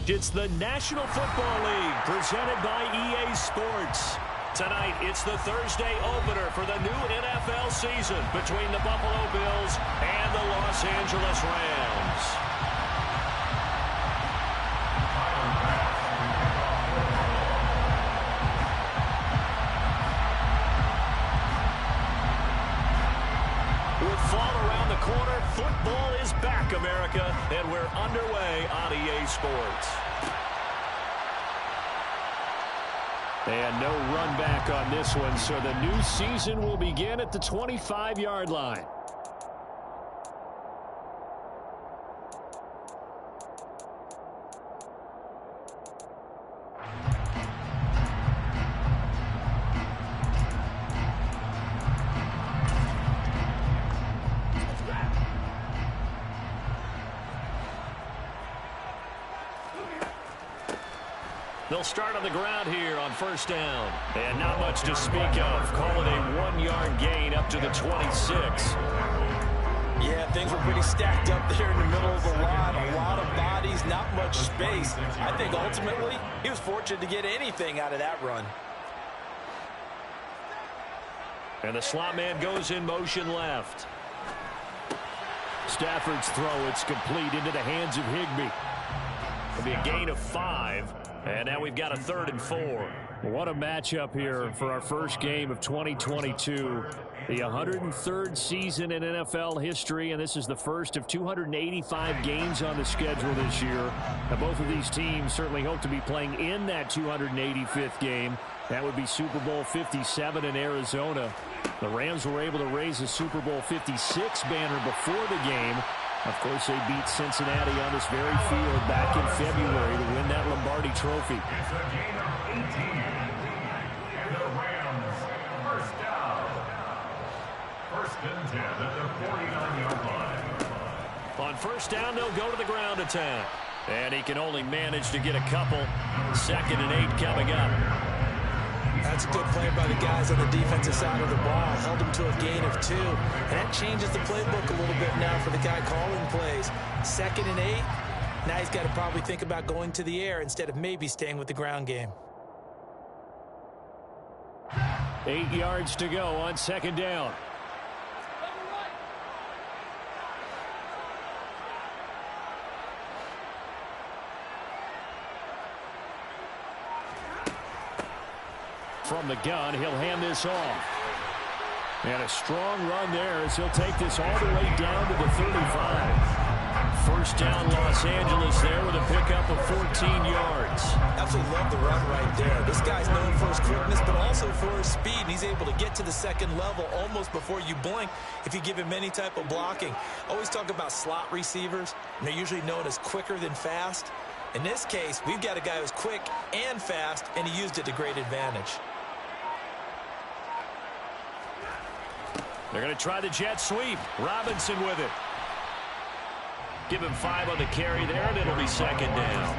It's the National Football League presented by EA Sports. Tonight, it's the Thursday opener for the new NFL season between the Buffalo Bills and the Los Angeles Rams. With fall around the corner, football is back, America, and we're underway on EA Sports. And no run back on this one, so the new season will begin at the 25-yard line. They'll start on the ground here on first down. And not much to speak of. Call it a 1-yard gain up to the 26. Yeah, things were pretty stacked up there in the middle of the line. A lot of bodies, not much space. I think ultimately he was fortunate to get anything out of that run. And the slot man goes in motion left. Stafford's throw, it's complete into the hands of Higbee. It'll be a gain of 5. And now we've got a 3rd and 4. What a matchup here for our first game of 2022. The 103rd season in NFL history, and this is the first of 285 games on the schedule this year. Now, both of these teams certainly hope to be playing in that 285th game. That would be Super Bowl 57 in Arizona. The Rams were able to raise the Super Bowl 56 banner before the game. Of course, they beat Cincinnati on this very field back in February to win that Lombardi Trophy. It's a gain of 18. And the Rams, first down. 1st and 10 at the 49-yard line. On first down, they'll go to the ground attack. And he can only manage to get a couple. 2nd and 8 coming up. That's a good play by the guys on the defensive side of the ball. Held them to a gain of 2. And that changes the playbook a little bit now for the guy calling plays. 2nd and 8. Now he's got to probably think about going to the air instead of maybe staying with the ground game. 8 yards to go on 2nd down. From the gun, he'll hand this off. And a strong run there as he'll take this all the way down to the 35. First down, Los Angeles there with a pickup of 14 yards. Absolutely love the run right there. This guy's known for his quickness, but also for his speed. And he's able to get to the 2nd level almost before you blink if you give him any type of blocking. Always talk about slot receivers, and they're usually known as quicker than fast. In this case, we've got a guy who's quick and fast, and he used it to great advantage. They're going to try the jet sweep. Robinson with it. Give him 5 on the carry there, and it'll be 2nd down.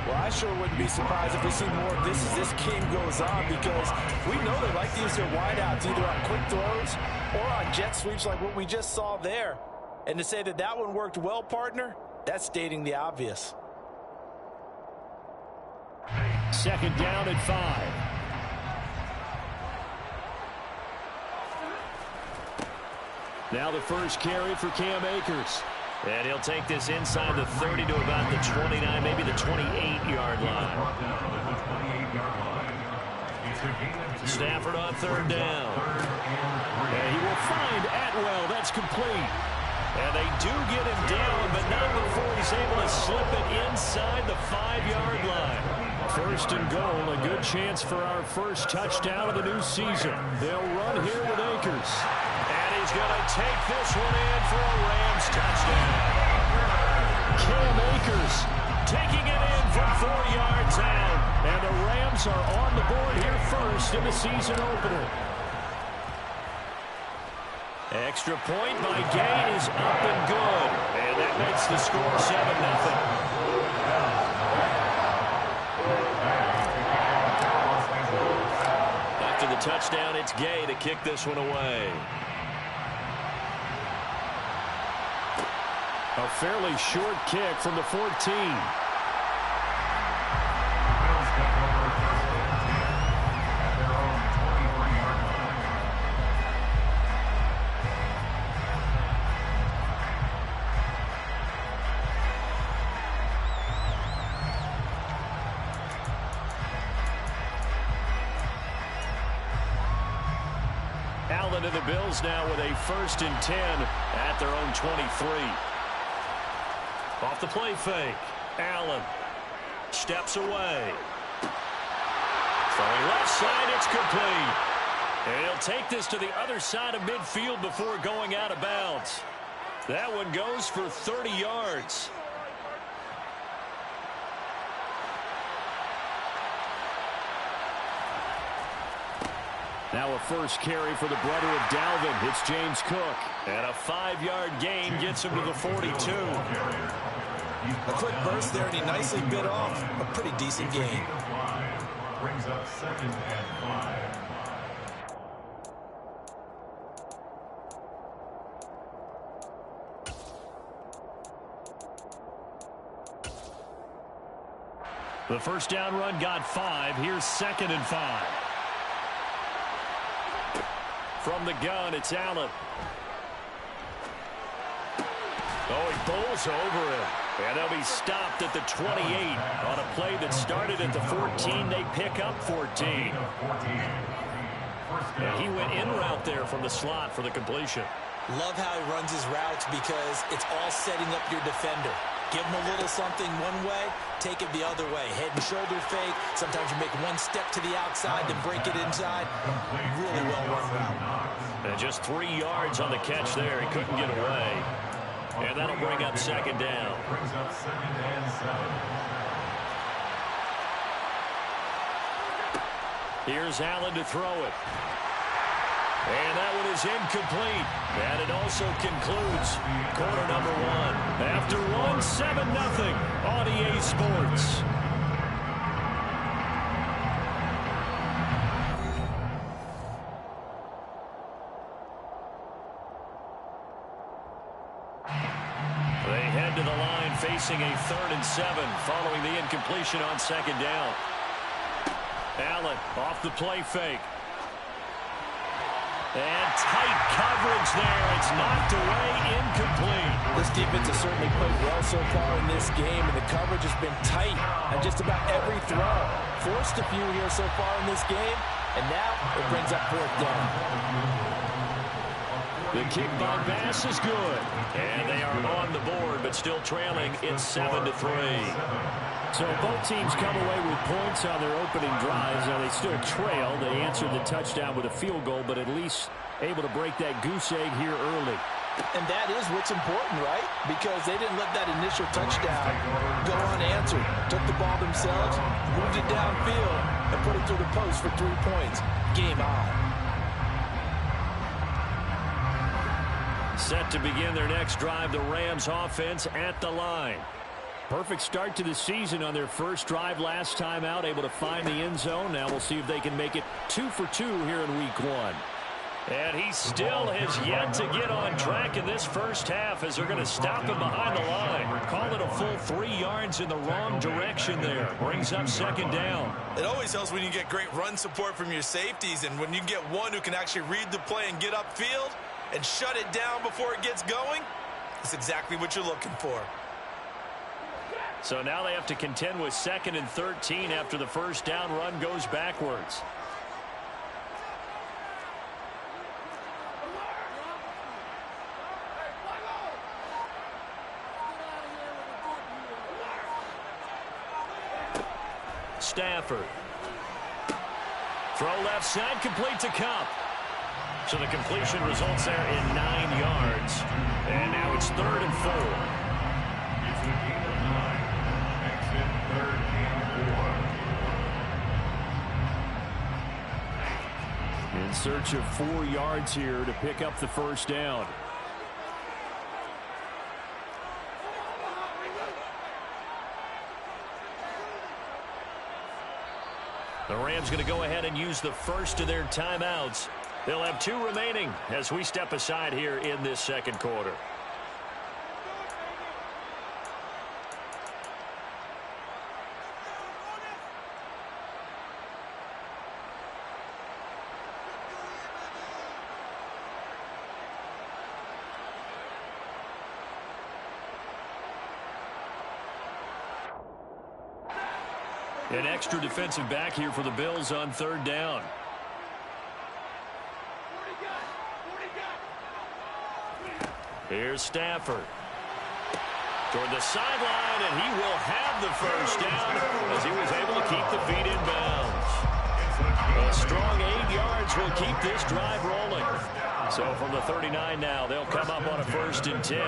Well, I sure wouldn't be surprised if we see more of this as this game goes on, because we know they like to use their wideouts either on quick throws or on jet sweeps like what we just saw there. And to say that that one worked well, partner, that's stating the obvious. 2nd down at 5. Now the first carry for Cam Akers. And he'll take this inside the 30 to about the 29, maybe the 28-yard line. Stafford on 3rd down. And he will find Atwell. That's complete. And they do get him down, but not before he's able to slip it inside the 5-yard line. 1st and goal, a good chance for our first touchdown of the new season. They'll run here with Akers. He's going to take this one in for a Rams touchdown. Cam Akers taking it in from 4 yards out. And the Rams are on the board here first in the season opener. Extra point by Gay is up and good. And that makes the score 7-0. After the touchdown, it's Gay to kick this one away. A fairly short kick from the 14. Allen and the Bills now with a 1st and 10 at their own 23. Off the play fake. Allen steps away. Throwing left side, it's complete. And he'll take this to the other side of midfield before going out of bounds. That one goes for 30 yards. Now a first carry for the brother of Dalvin. It's James Cook. And a 5-yard gain gets him to the 42. A quick burst there, and he nicely bit off a pretty decent gain. Brings up 2nd and 5. The first down run got 5. Here's 2nd and 5. From the gun, it's Allen. Oh, he bowls over him. And they'll be stopped at the 28 on a play that started at the 14. They pick up 14. And he went in route there from the slot for the completion. Love how he runs his routes because it's all setting up your defender. Give him a little something one way, take it the other way. Head and shoulder fake. Sometimes you make one step to the outside, then break it inside. Really well run route. And just 3 yards on the catch there. He couldn't get away. And that'll bring up 2nd down. Brings up 2nd and 7. Here's Allen to throw it. And that one is incomplete. And it also concludes quarter number 1. After one, 7-0 on EA Sports. They head to the line facing a 3rd and 7 following the incompletion on 2nd down. Allen off the play fake. And tight coverage there. It's knocked away, incomplete. This defense has certainly played well so far in this game, and the coverage has been tight on just about every throw. Forced a few here so far in this game, and now it brings up 4th down. The kick by Bass is good. And they are on the board, but still trailing. It's 7-3. So both teams come away with points on their opening drives. Now they still trail. They answered the touchdown with a field goal, but at least able to break that goose egg here early. And that is what's important, right? Because they didn't let that initial touchdown go unanswered. Took the ball themselves, moved it downfield, and put it through the post for 3 points. Game on. Set to begin their next drive, the Rams offense at the line. Perfect start to the season on their first drive last time out, able to find the end zone. Now we'll see if they can make it 2 for 2 here in week 1. And he still has yet to get on track in this first half as they're going to stop him behind the line. Call it a full 3 yards in the wrong direction there. Brings up 2nd down. It always helps when you get great run support from your safeties, and when you get one who can actually read the play and get upfield and shut it down before it gets going, that's exactly what you're looking for. So now they have to contend with 2nd and 13 after the first down run goes backwards. Stafford. Throw left side, complete to Kupp. So the completion results there in 9 yards. And now it's 3rd and 4. It's a gain of 9. Exit 3rd and 4. In search of 4 yards here to pick up the first down. The Rams going to go ahead and use the first of their timeouts. They'll have 2 remaining as we step aside here in this second quarter. An extra defensive back here for the Bills on 3rd down. Here's Stafford. Toward the sideline, and he will have the first down as he was able to keep the feet in bounds. A strong 8 yards will keep this drive rolling. So from the 39 now, they'll come up on a 1st and 10.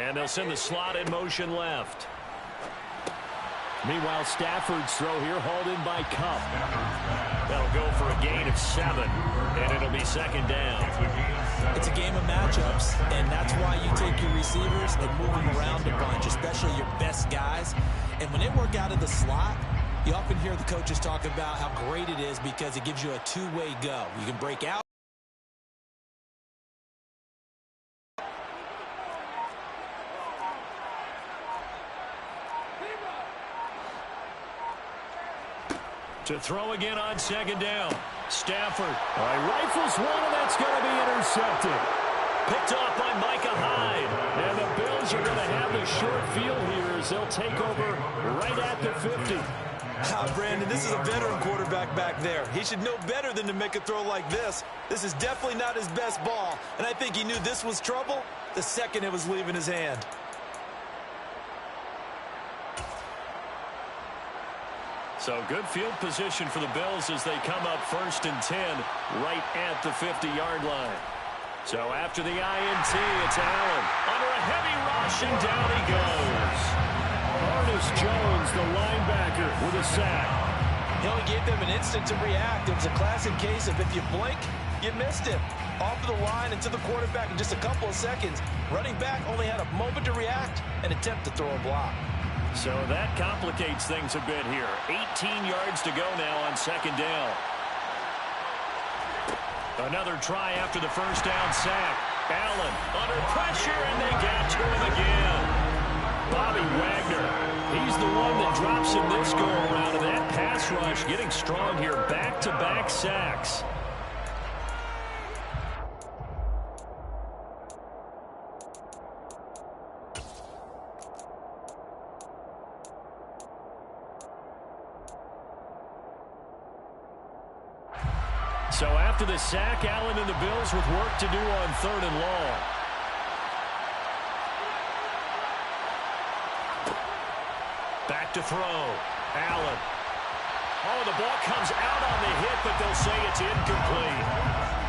And they'll send the slot in motion left. Meanwhile, Stafford's throw here hauled in by Kupp. That'll go for a gain of 7, and it'll be 2nd down. It's a game of matchups, and that's why you take your receivers and move them around a bunch, especially your best guys. And when they work out of the slot, you often hear the coaches talk about how great it is because it gives you a two-way go. You can break out. To throw again on 2nd down. Stafford. Rifles one, and that's going to be intercepted. Picked off by Micah Hyde. And the Bills are going to have the short field here as they'll take over right at the 50. Brandon, this is a veteran quarterback back there. He should know better than to make a throw like this. This is definitely not his best ball, and I think he knew this was trouble the second it was leaving his hand. So good field position for the Bills as they come up 1st and 10 right at the 50-yard line. So after the INT, it's Allen under a heavy rush, and down he goes. Ernest Jones, the linebacker, with a sack. He only gave them an instant to react. It was a classic case of if you blink, you missed him. Off of the line and to the quarterback in just a couple of seconds. Running back only had a moment to react and attempt to throw a block. So that complicates things a bit here. 18 yards to go now on 2nd down. Another try after the 1st down sack. Allen under pressure, and they get to him again. Bobby Wagner, he's the one that drops him this go-around, and that pass rush getting strong here. Back-to-back sacks. So after the sack, Allen and the Bills with work to do on 3rd and long. Back to throw. Allen. Oh, the ball comes out on the hit, but they'll say it's incomplete.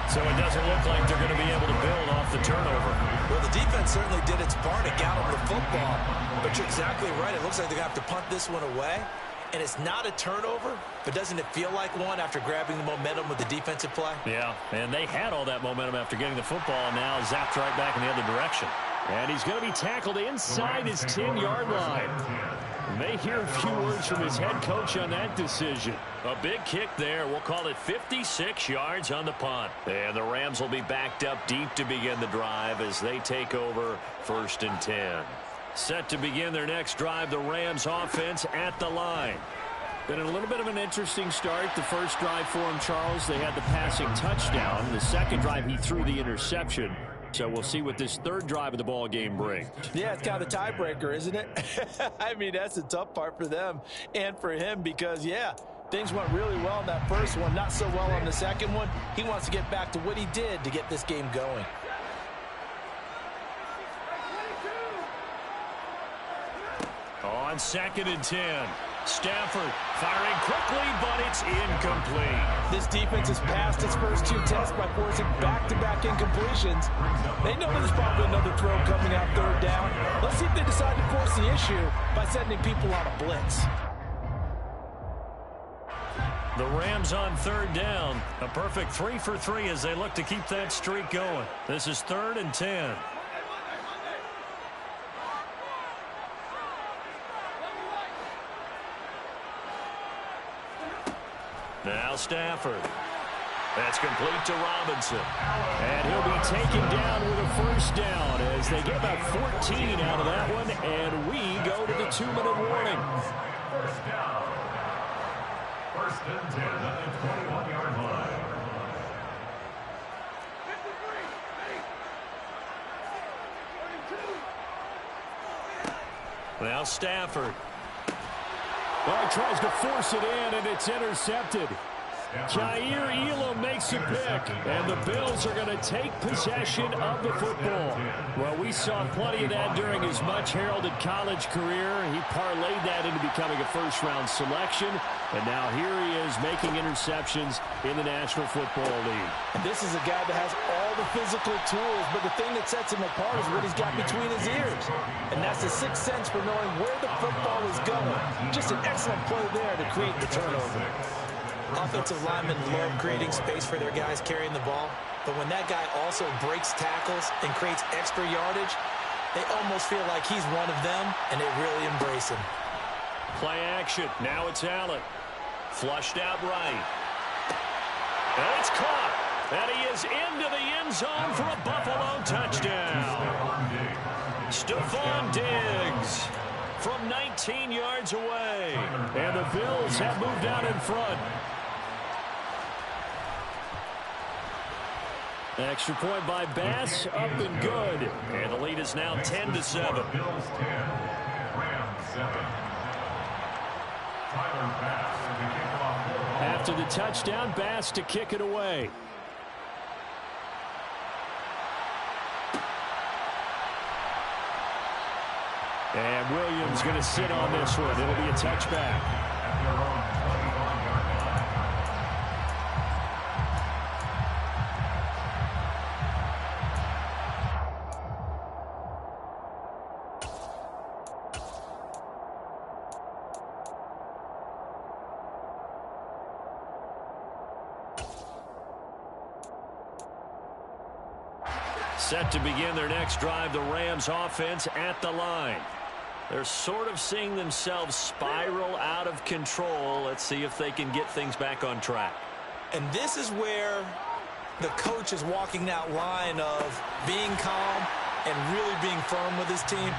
So it doesn't look like they're going to be able to build off the turnover. Well, the defense certainly did its part to gallop the football. But you're exactly right. It looks like they're going to have to punt this one away. And it's not a turnover, but doesn't it feel like one after grabbing the momentum with the defensive play? Yeah, and they had all that momentum after getting the football, and now zapped right back in the other direction. And he's going to be tackled inside his 10-yard line. May hear a few words from his head coach on that decision. A big kick there. We'll call it 56 yards on the punt. And the Rams will be backed up deep to begin the drive as they take over 1st and 10. Set to begin their next drive, the Rams offense at the line. Been a little bit of an interesting start. The first drive for him, Charles, they had the passing touchdown. The second drive, he threw the interception. So we'll see what this 3rd drive of the ball game brings. Yeah, it's kind of a tiebreaker, isn't it? I mean, that's the tough part for them and for him because, yeah, things went really well in that first one, not so well on the second one. He wants to get back to what he did to get this game going. On 2nd and 10, Stafford firing quickly, but it's incomplete. This defense has passed its first 2 tests by forcing back-to-back incompletions. They know there's probably another throw coming out 3rd down. Let's see if they decide to force the issue by sending people on a blitz. The Rams on 3rd down. A perfect 3 for 3 as they look to keep that streak going. This is 3rd and 10. Now Stafford. That's complete to Robinson. And he'll be taken down with a 1st down as they get about 14 out of that one. And we go to the 2-minute warning. 1st down. 1st and 10 at the 21-yard line. Now Stafford. Well, he tries to force it in, and it's intercepted. Kaiir Elam makes a pick, and the Bills are going to take possession of the football. Well, we saw plenty of that during his much-heralded college career. He parlayed that into becoming a first-round selection, and now here he is making interceptions in the National Football League. And this is a guy that has all the physical tools, but the thing that sets him apart is what he's got between his ears. And that's the sixth sense for knowing where the football is going. Just an excellent play there to create the turnover. Offensive linemen love creating space for their guys carrying the ball, but when that guy also breaks tackles and creates extra yardage, they almost feel like he's one of them, and they really embrace him. Play action. Now it's Allen. Flushed out right. And it's caught. And he is into the end zone for a Buffalo touchdown. Stephon Diggs from 19 yards away. And the Bills have moved out in front. Extra point by Bass, up and good. And the lead is now 10-7. Bills 10, Rams 7. Tyler Bass to kick off. After the touchdown, Bass to kick it away. And Williams going to sit on this one. It'll be a touchback. At their own 25-yard line. Set to begin their next drive, the Rams offense at the line. They're sort of seeing themselves spiral out of control. Let's see if they can get things back on track. And this is where the coach is walking that line of being calm and really being firm with his team.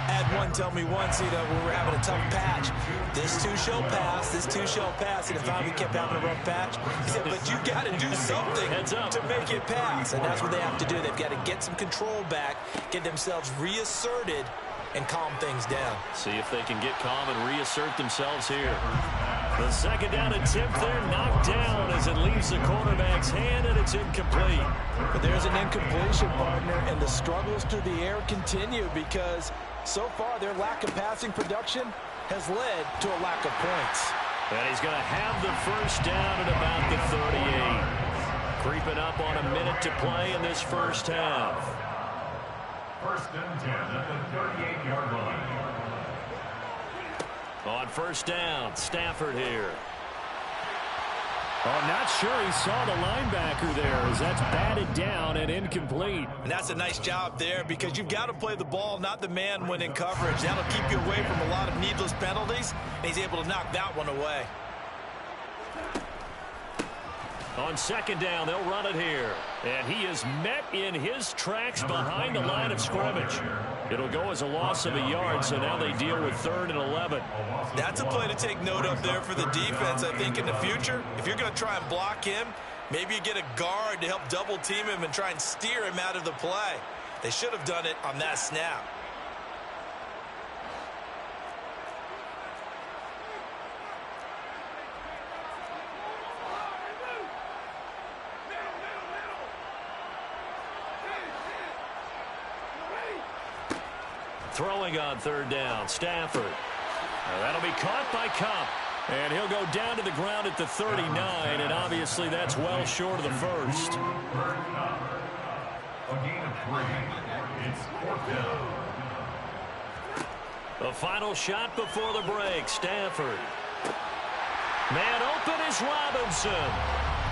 I had one tell me once, when we were having a tough patch, this too shall pass, this too shall pass. And if we kept having a rough patch, he said, but you got to do something to make it pass. And that's what they have to do. They've got to get some control back, get themselves reasserted, and calm things down. See if they can get calm and reassert themselves here. The second down attempt there knocked down as it leaves the quarterback's hand, and it's incomplete. But there's an incompletion, partner, and the struggles through the air continue because so far their lack of passing production has led to a lack of points. And he's going to have the first down at about the 38. Creeping up on a minute to play in this first half. First and 10 at the 38-yard line. On first down, Stafford here. Oh, not sure he saw the linebacker there as that's batted down and incomplete. And that's a nice job there because you've got to play the ball, not the man when in coverage. That'll keep you away from a lot of needless penalties, and he's able to knock that one away. On second down, they'll run it here. And he is met in his tracks behind the line of scrimmage. It'll go as a loss of a yard, so now they deal with 3rd and 11. That's a play to take note of there for the defense, I think, in the future. If you're going to try and block him, maybe you get a guard to help double team him and try and steer him out of the play. They should have done it on that snap. Throwing on third down, Stafford. That'll be caught by Kupp. And he'll go down to the ground at the 39, and obviously that's well short of the first. A gain of 3. It's 4th down. The final shot before the break, Stafford. Man open is Robinson.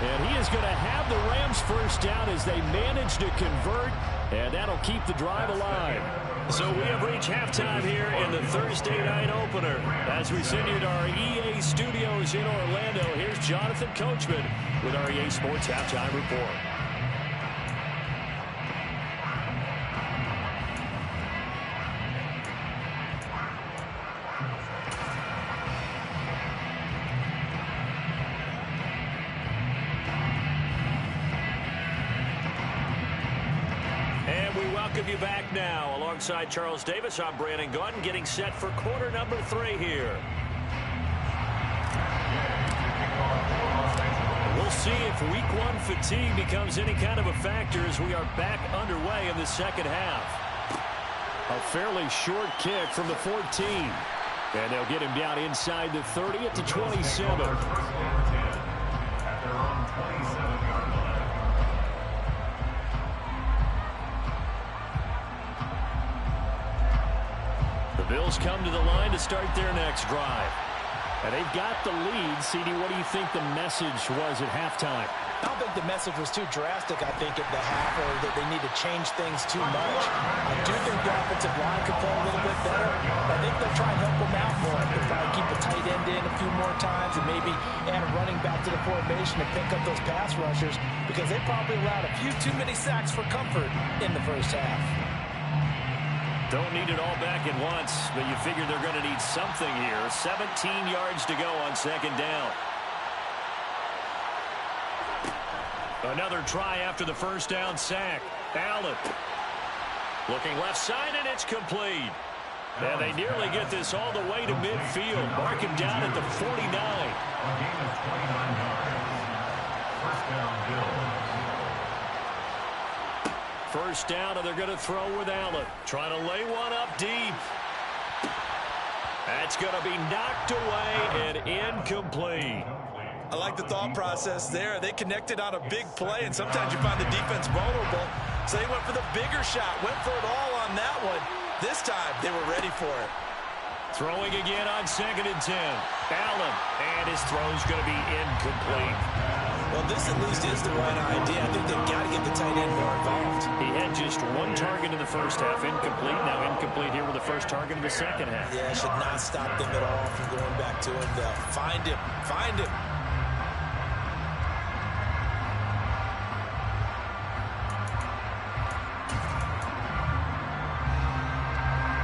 And he is going to have the Rams first down as they manage to convert, and that'll keep the drive alive. So we have reached halftime here in the Thursday night opener. As we send you to our EA studios in Orlando, here's Jonathan Coachman with our EA Sports Halftime Report. Welcome you back now. Alongside Charles Davis, I'm Brandon Gaudin, getting set for quarter number 3 here. we'll see if week one fatigue becomes any kind of a factor as we are back underway in the second half. A fairly short kick from the 14. And they'll get him down inside the 30 at the 27. At their own 27-yard line. The Bills come to the line to start their next drive. And they've got the lead. CD, what do you think the message was at halftime? I don't think the message was too drastic, I think, at the half, or that they need to change things too much. I do think the offensive line could play a little bit better. I think they'll try and help them out more. They'll probably keep a tight end in a few more times and maybe add a running back to the formation and pick up those pass rushers because they probably allowed a few too many sacks for comfort in the first half. Don't need it all back at once, but you figure they're going to need something here. 17 yards to go on second down. Another try after the first down sack. Allen looking left side, and it's complete. And they nearly get this all the way to midfield. Mark him down at the 49. A gain of 29 yards. First down, Bills. First down, and they're going to throw with Allen. Trying to lay one up deep. That's going to be knocked away and incomplete. I like the thought process there. They connected on a big play, and sometimes you find the defense vulnerable. So they went for the bigger shot, went for it all on that one. This time, they were ready for it. Throwing again on 2nd and 10. Allen, and his throw's going to be incomplete. Well, this at least is the right idea. I think they've got to get the tight end more involved. He had just one target in the first half, incomplete. Now incomplete here with the first target in the second half. Yeah, should not stop them at all from going back to him. They'll find him. Find him.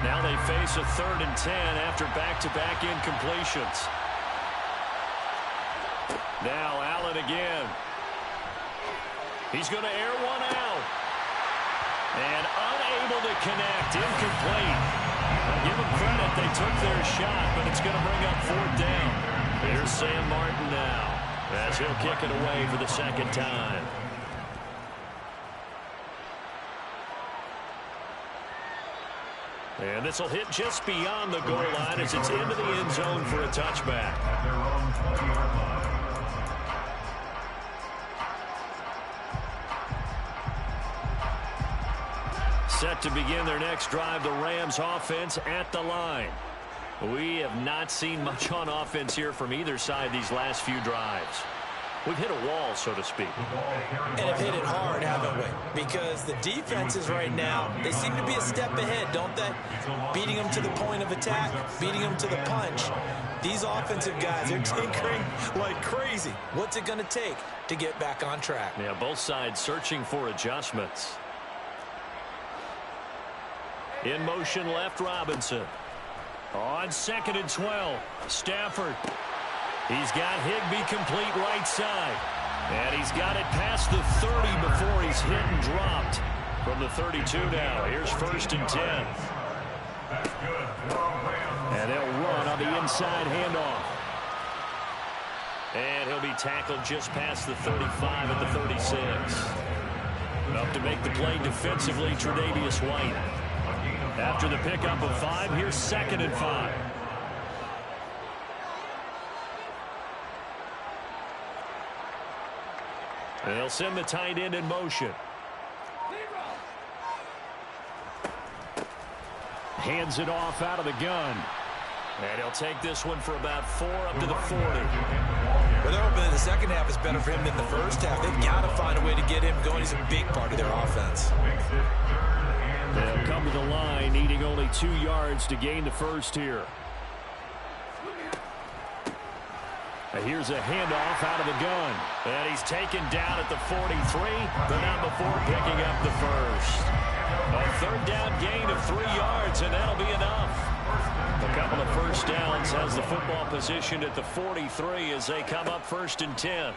Now they face a 3rd and 10 after back-to-back incompletions. Now Allen again. He's going to air one out. And unable to connect. Incomplete. I'll give them credit. They took their shot, but it's going to bring up 4th down. Here's Sam Martin now as he'll kick it away for the second time. And this will hit just beyond the goal line as it's into the end zone for a touchback. At their own 20-yard line. Set to begin their next drive, the Rams offense at the line. We have not seen much on offense here from either side these last few drives. We've hit a wall, so to speak. And have hit it hard, haven't we? Because the defenses right now, they seem to be a step ahead, don't they? Beating them to the point of attack, beating them to the punch. These offensive guys, they're tinkering like crazy. What's it going to take to get back on track? Yeah, both sides searching for adjustments. In motion left, Robinson. On 2nd and 12, Stafford. He's got Higbee complete right side. And he's got it past the 30 before he's hit and dropped. From the 32 now, here's 1st and 10. That's good. And they'll run on the inside handoff. And he'll be tackled just past the 35 at the 36. Up to make the play defensively, Tre'Davious White. After the pickup of 5, here's 2nd and 5. They'll send the tight end in motion. Hands it off out of the gun. And he'll take this one for about 4 up to the 40. Well, they're hoping that the second half is better for him than the first half. They've got to find a way to get him going. He's a big part of their offense. They'll come to the line, needing only 2 yards to gain the first here. Here's a handoff out of the gun. And he's taken down at the 43, but not before picking up the first. A 3rd down gain of 3 yards, and that'll be enough. A couple of first downs has the football positioned at the 43 as they come up 1st and 10.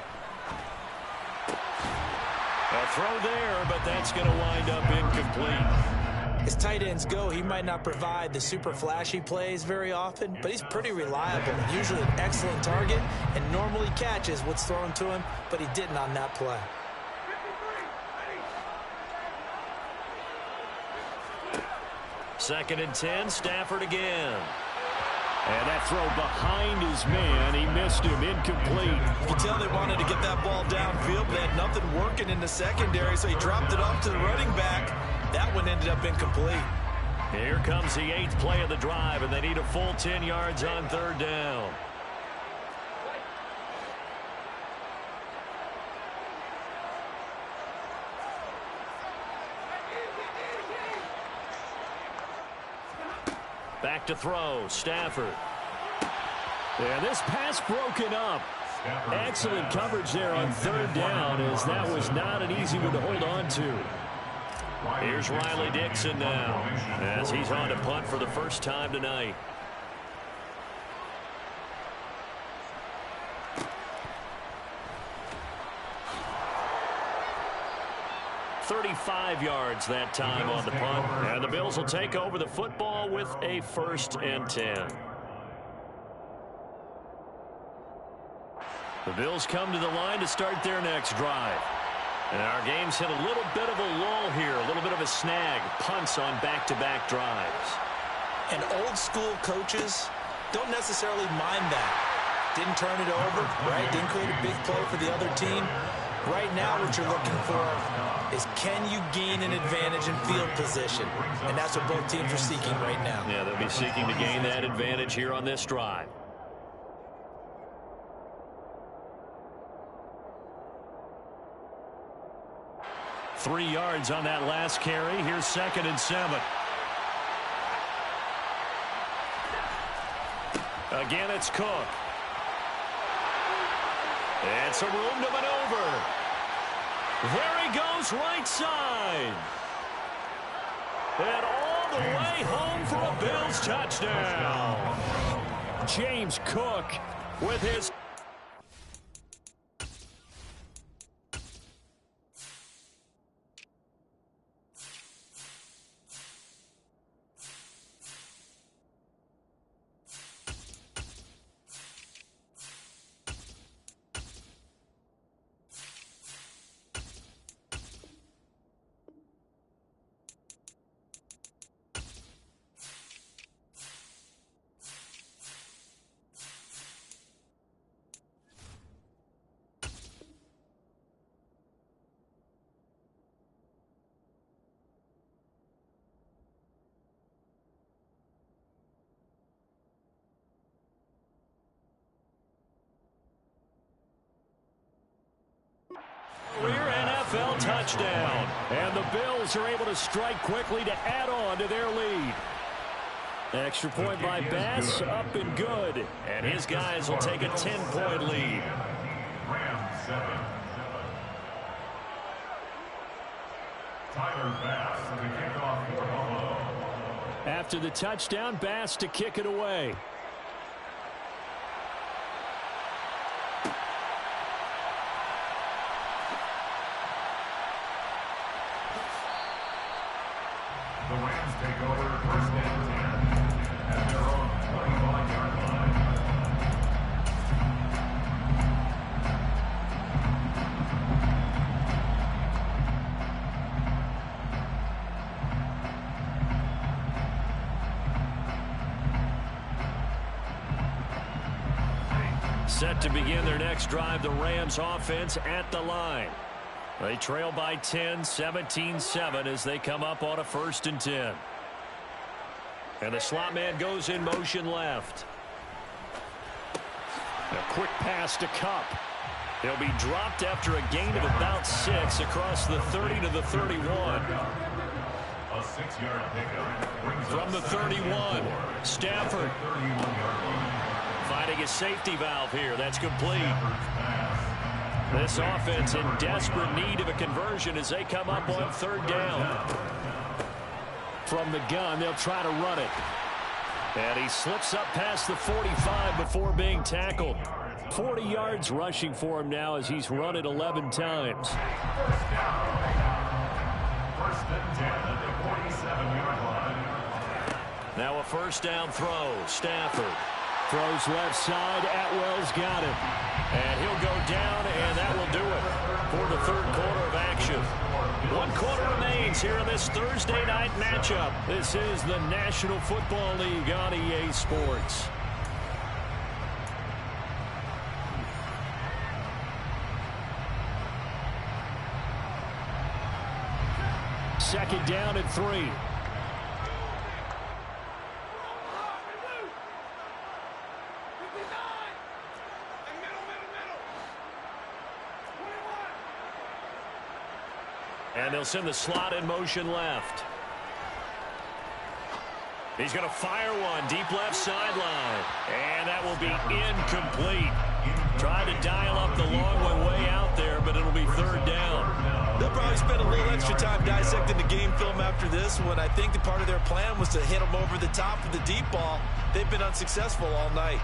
A throw there, but that's going to wind up incomplete. As tight ends go, he might not provide the super flashy plays very often, but he's pretty reliable, usually an excellent target, and normally catches what's thrown to him, but he didn't on that play. Second and 10, Stafford again. And that throw behind his man, he missed him, incomplete. You can tell they wanted to get that ball downfield, but they had nothing working in the secondary, so he dropped it off to the running back. That one ended up incomplete. Here comes the 8th play of the drive, and they need a full 10 yards on third down. Back to throw, Stafford. And this pass broken up. Excellent coverage there on third down, as that was not an easy one to hold on to. Here's Riley Dixon now, as he's on to punt for the first time tonight. $35 yards that time on the punt. And the Bills will take over the football with a 1st and 10. The Bills come to the line to start their next drive. And our game's hit a little bit of a lull here, a little bit of a snag. Punts on back-to-back drives. And old-school coaches don't necessarily mind that. Didn't turn it over, right? Didn't create a big play for the other team. Right now what you're looking for is, can you gain an advantage in field position? And that's what both teams are seeking right now. Yeah, they'll be seeking to gain that advantage here on this drive. Three yards on that last carry. Here's 2nd and 7. Again, it's Cook. It's a room to maneuver. There he goes, right side. And all the way home for a Bills touchdown. James Cook with his... NFL touchdown. And the Bills are able to strike quickly to add on to their lead. Extra point by Bass, up and good. And his guys will take a 10-point lead. Rams 7. Tyler Bass to kick off for Buffalo. After the touchdown, Bass to kick it away. The Rams take over 1st and 10 at their own 25-yard line. Set to begin their next drive, the Rams offense at the line. They trail by 10, 17-7 as they come up on a 1st and 10. And the slot man goes in motion left. A quick pass to Kupp. He'll be dropped after a gain of about 6 across the 30 to the 31. A 6-yard pickup. From the 31, Stafford finding a safety valve here. That's complete. This offense in desperate need of a conversion as they come up on 3rd down. From the gun, they'll try to run it. And he slips up past the 45 before being tackled. 40 yards rushing for him now as he's run it 11 times. First and 10 at the 47-yard line. Now a first down throw. Stafford throws left side. Atwell's got it. And he'll go down, and that will do it for the third quarter of action. 1 quarter remains here in this Thursday night matchup. This is the National Football League on EA Sports. Second down and 3. And they'll send the slot in motion left. He's going to fire one deep left sideline. And that will be incomplete. Tried to dial up the long one way out there, but it'll be third down. They'll probably spend a little extra time dissecting the game film after this one. I think the part of their plan was to hit them over the top with the deep ball. They've been unsuccessful all night.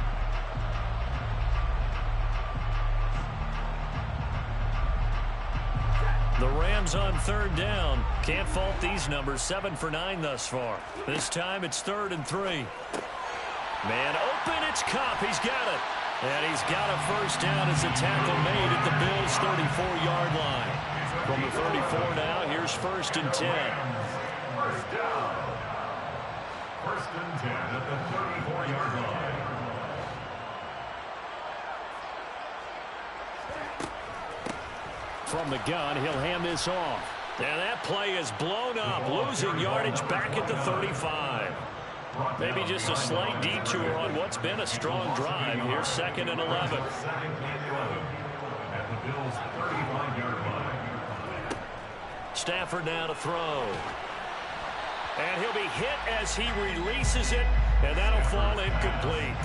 The Rams on third down. Can't fault these numbers. 7 for 9 thus far. This time it's 3rd and 3. Man open, it's Kupp. He's got it. And he's got a first down as a tackle made at the Bills' 34-yard line. From the 34 now, here's 1st and 10. First down. First and 10 at the 34-yard line. From the gun, he'll hand this off. And that play is blown up, losing yardage back at the 35. Maybe just a slight detour on what's been a strong drive. Here's 2nd and 11. 2nd and 11 at the Bills' 35-yard line. Stafford now to throw. And he'll be hit as he releases it, and that'll fall incomplete.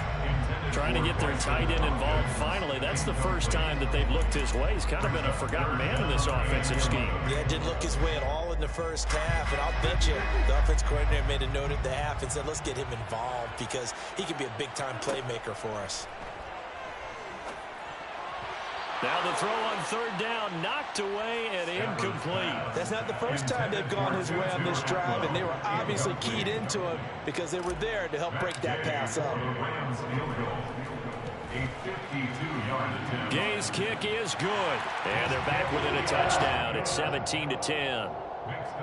Trying to get their tight end involved finally. That's the first time that they've looked his way. He's kind of been a forgotten man in this offensive scheme. Yeah, didn't look his way at all in the first half. And I'll bet you the offense coordinator made a note at the half and said, let's get him involved because he could be a big-time playmaker for us. Now the throw on third down, knocked away and incomplete. That's not the first time they've gone his way on this drive, and they were obviously keyed into it because they were there to help break that pass up. Rams field goal. A 52-yard attempt. Gay's kick is good. And they're back within a touchdown. It's 17-10.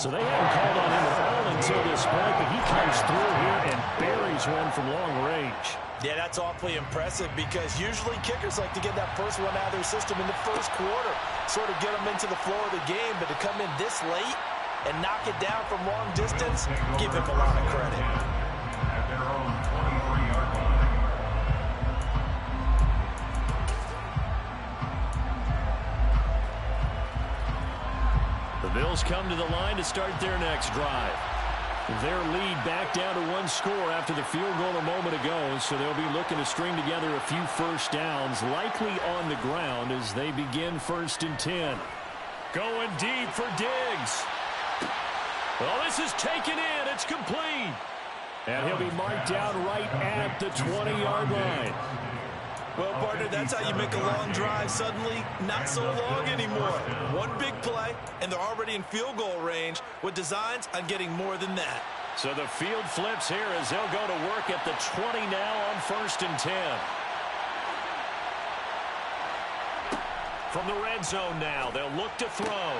So they haven't called on him at all until this point, but he comes through here and buries one from long range. Yeah, that's awfully impressive because usually kickers like to get that first one out of their system in the first quarter, sort of get them into the flow of the game, but to come in this late and knock it down from long distance, give him a lot of credit. At their own 23-yard line. The Bills come to the line to start their next drive. Their lead back down to 1 score after the field goal a moment ago, so they'll be looking to string together a few first downs, likely on the ground as they begin 1st and 10. Going deep for Diggs. Well, this is taken in. It's complete. And he'll be marked down right at the 20-yard line. Well, partner, that's how you make a long drive suddenly not so long anymore. One big play, and they're already in field goal range with designs on getting more than that. So the field flips here as they'll go to work at the 20 now on 1st and 10. From the red zone now, they'll look to throw.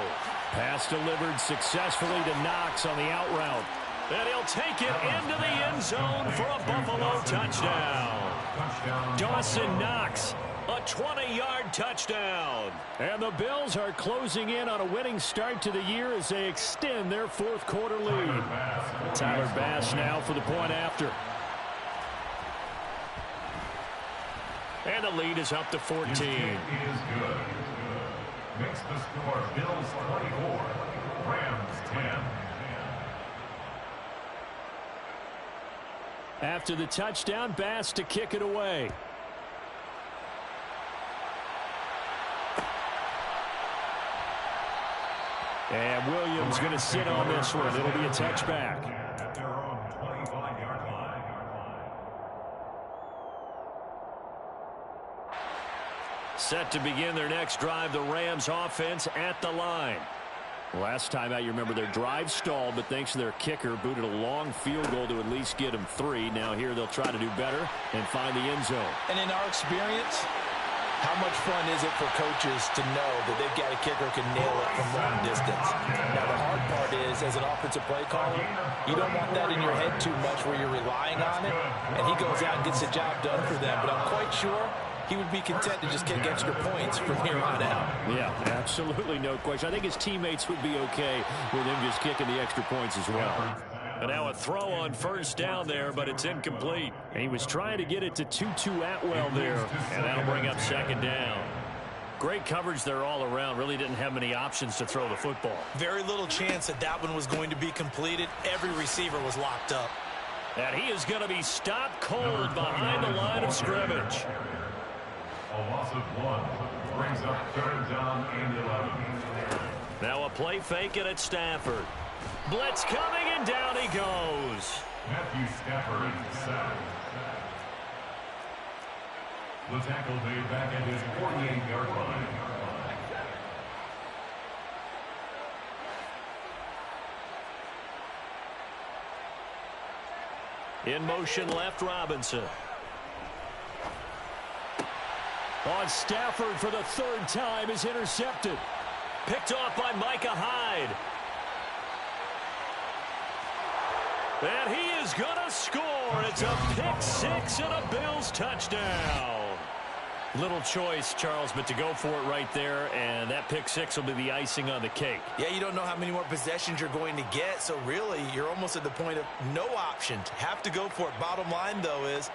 Pass delivered successfully to Knox on the out route. And he'll take it into the end zone for a Buffalo touchdown. Dawson Knox, a 20-yard touchdown. And the Bills are closing in on a winning start to the year as they extend their 4th quarter lead. Tyler Bass now for the point after. And the lead is up to 14. His kick is good. Makes the score Bills 24, Rams 10. After the touchdown, Bass to kick it away. And Williams going to sit on this one. It'll be a touchback. At their own 25-yard line. Set to begin their next drive, the Rams offense at the line. Last time out, you remember their drive stalled, but thanks to their kicker, booted a long field goal to at least get them 3. Now here they'll try to do better and find the end zone. And in our experience, how much fun is it for coaches to know that they've got a kicker who can nail it from long distance? Now, the hard part is, as an offensive play caller, you don't want that in your head too much where you're relying on it, and he goes out and gets the job done for them. But I'm quite sure he would be content to just kick extra points from here on out. Yeah, absolutely no question. I think his teammates would be okay with him just kicking the extra points as well. And now a throw on first down there, but it's incomplete. And he was trying to get it to Tutu Atwell there, and that'll bring up second down. Great coverage there all around. Really didn't have many options to throw the football. Very little chance that that one was going to be completed. Every receiver was locked up. And he is going to be stopped cold behind the line of scrimmage. A loss of 1 brings up 3rd down and 11. Now a play fake it at Stafford. Blitz coming, and down he goes. Matthew Stafford sacked. The tackle made back at his 48-yard line. In motion left, Robinson. On Stafford for the 3rd time is intercepted. Picked off by Micah Hyde. And he is going to score. It's a pick 6 and a Bills touchdown. Little choice, Charles, but to go for it right there, and that pick 6 will be the icing on the cake. Yeah, you don't know how many more possessions you're going to get, so really you're almost at the point of no options. Have to go for it. Bottom line, though, is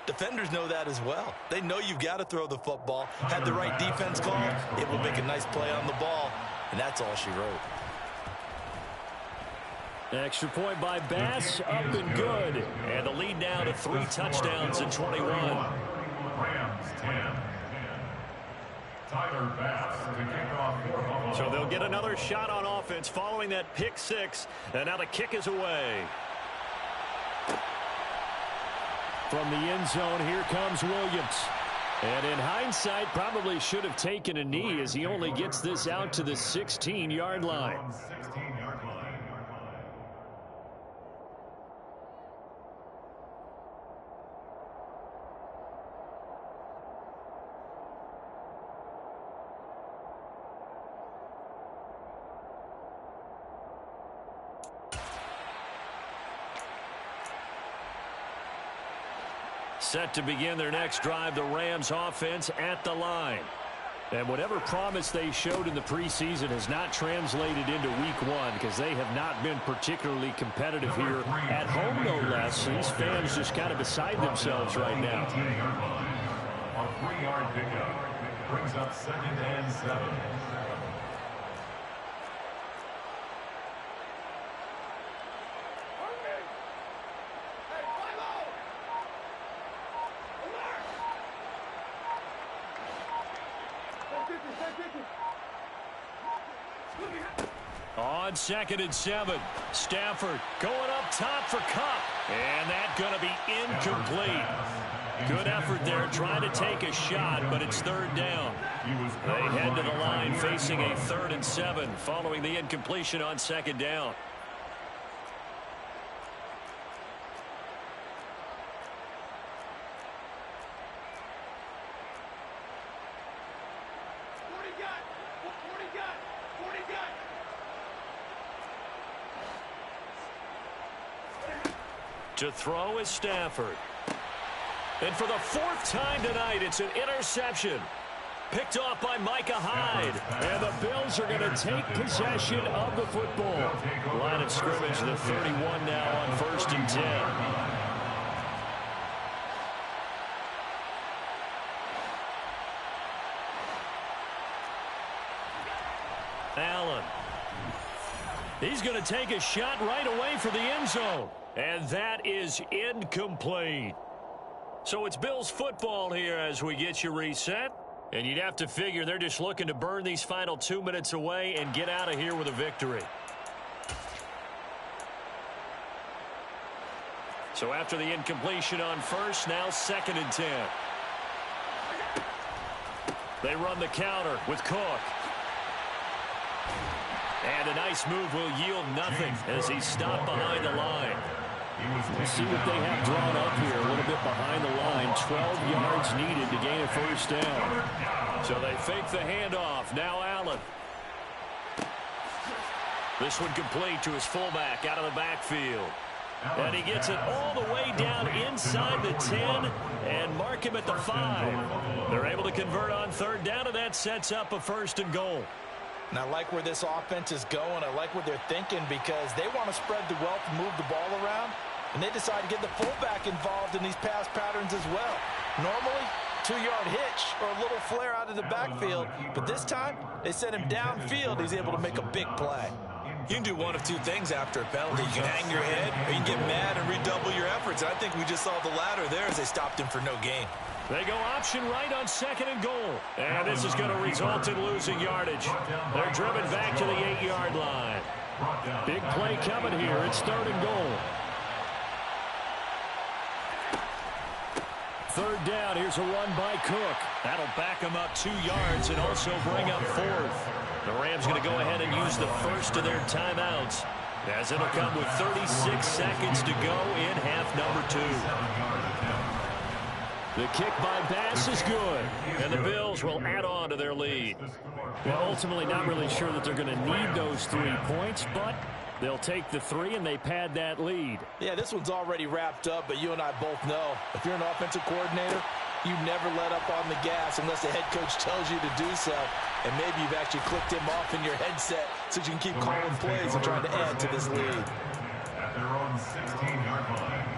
defenders know that as well. They know you've got to throw the football. Had the right defense call, it will make a nice play on the ball, and that's all she wrote. Extra point by Bass, up and good. And the lead now to 3 touchdowns in 21. Rams 10. Tyler Bass to kick off for Buffalo. So they'll get another shot on offense following that pick 6. And now the kick is away. From the end zone, here comes Williams. And in hindsight, probably should have taken a knee as he only gets this out to the 16-yard line. 16-yard line. Set to begin their next drive, the Rams offense at the line. And whatever promise they showed in the preseason has not translated into week 1 because they have not been particularly competitive here at home, no less. These fans just kind of beside themselves right now. A 3-yard pickup brings up 2nd and 7. On 2nd and 7, Stafford going up top for Kupp. And that's going to be incomplete. Good effort there trying to take a shot, but it's 3rd down. They head to the line facing a 3rd and 7 following the incompletion on 2nd down. To throw is Stafford. And for the 4th time tonight, it's an interception. Picked off by Micah Hyde. And the Bills are going to take possession of the football. Line of scrimmage, the 31 now on 1st and 10. Allen. He's going to take a shot right away for the end zone. And that is incomplete. So it's Bills football here as we get you reset. And you'd have to figure they're just looking to burn these final 2 minutes away and get out of here with a victory. So after the incompletion on 1st, now 2nd and 10. They run the counter with Cook. And a nice move will yield nothing as he's stopped behind the line. We'll see what they have drawn up here. A little bit behind the line. 12 yards needed to gain a first down. So they fake the handoff. Now Allen. This one complete to his fullback out of the backfield. And he gets it all the way down inside the 10 and mark him at the 5. They're able to convert on third down, and that sets up a 1st and goal. And I like where this offense is going. I like what they're thinking because they want to spread the wealth and move the ball around. And they decide to get the fullback involved in these pass patterns as well. Normally, 2-yard hitch or a little flare out of the backfield. But this time, they sent him downfield. He's able to make a big play. You can do one of two things after a penalty. You can hang your head or you can get mad and redouble your efforts. I think we just saw the latter there as they stopped him for no gain. They go option right on 2nd and goal. And this is going to result in losing yardage. They're driven back to the 8-yard line. Big play coming here. It's 3rd and goal. 3rd down. Here's a run by Cook. That'll back him up 2 yards and also bring up 4th. The Rams going to go ahead and use the first of their timeouts, as it'll come with 36 seconds to go in half number 2. The kick by Bass is good, and the Bills will add on to their lead. Well, ultimately not really sure that they're going to need those 3 points, but they'll take the 3 and they pad that lead. Yeah, this one's already wrapped up, but you and I both know if you're an offensive coordinator, you never let up on the gas unless the head coach tells you to do so. And maybe you've actually clicked him off in your headset so you can keep calling plays and trying to add to this lead. At their own 16-yard line.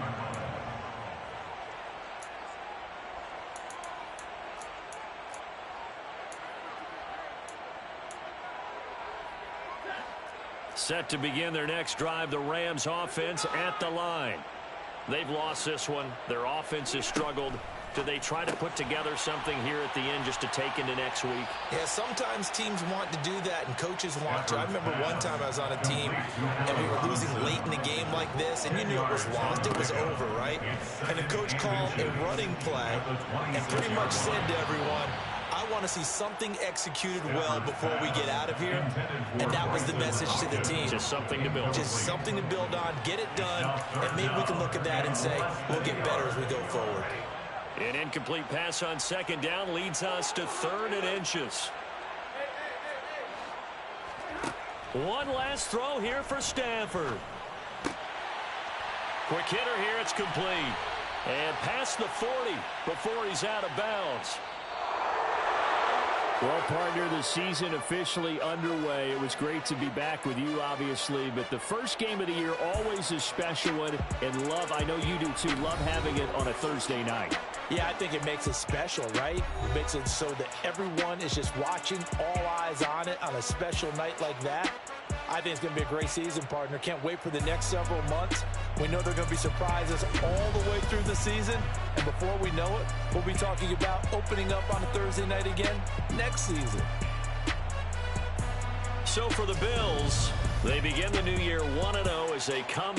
Set to begin their next drive, the Rams offense at the line. They've lost this one. Their offense has struggled. Do they try to put together something here at the end just to take into next week? Yeah, sometimes teams want to do that and coaches want to. I remember one time I was on a team and we were losing late in the game like this, and you knew it was lost. It was over, right? And the coach called a running play and pretty much said to everyone, I want to see something executed well before we get out of here. And that was the message to the team. Just something to build. Just something to build on, get it done, and maybe we can look at that and say, we'll get better as we go forward. An incomplete pass on 2nd down leads us to 3rd and inches. One last throw here for Stanford. Quick hitter here, it's complete. And past the 40 before he's out of bounds. Well, partner, the season officially underway. It was great to be back with you, obviously, but the first game of the year always a special one, and I know you do too, love having it on a Thursday night. Yeah, I think it makes it special, right? It makes it so that everyone is just watching, all eyes on it on a special night like that. I think it's going to be a great season, partner. Can't wait for the next several months. We know there are going to be surprises all the way through the season. And before we know it, we'll be talking about opening up on a Thursday night again next season. So for the Bills, they begin the new year 1-0 as they come